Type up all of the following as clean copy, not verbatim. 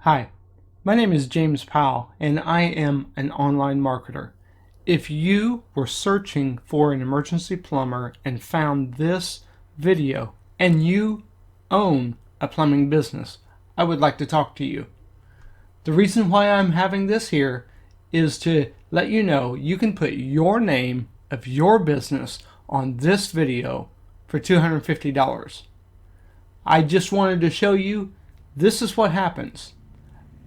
Hi, my name is James Powell and I am an online marketer. If you were searching for an emergency plumber and found this video and you own a plumbing business, I would like to talk to you. The reason why I'm having this here is to let you know you can put your name of your business on this video for $250. I just wanted to show you this is what happens.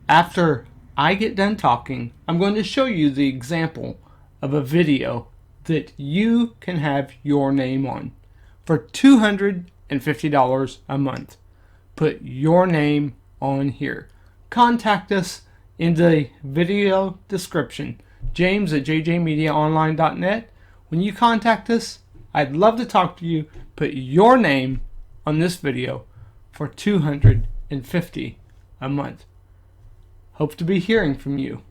After I get done talking, I'm going to show you the example of a video that you can have your name on for $250 a month. Put your name on here. Contact us in the video description, james@jjmediaonline.net. When you contact us, I'd love to talk to you. Put your name on this video for $250 a month. Hope to be hearing from you.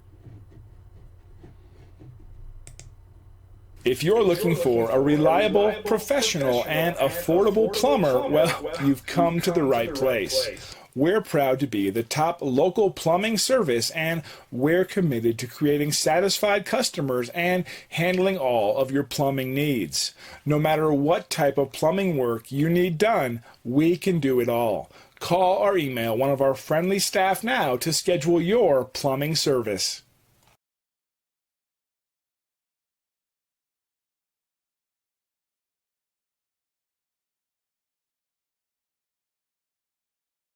If you're looking for a reliable, professional, and affordable plumber, well, you've come to the right place. We're proud to be the top local plumbing service, and we're committed to creating satisfied customers and handling all of your plumbing needs. No matter what type of plumbing work you need done, we can do it all. Call or email one of our friendly staff now to schedule your plumbing service.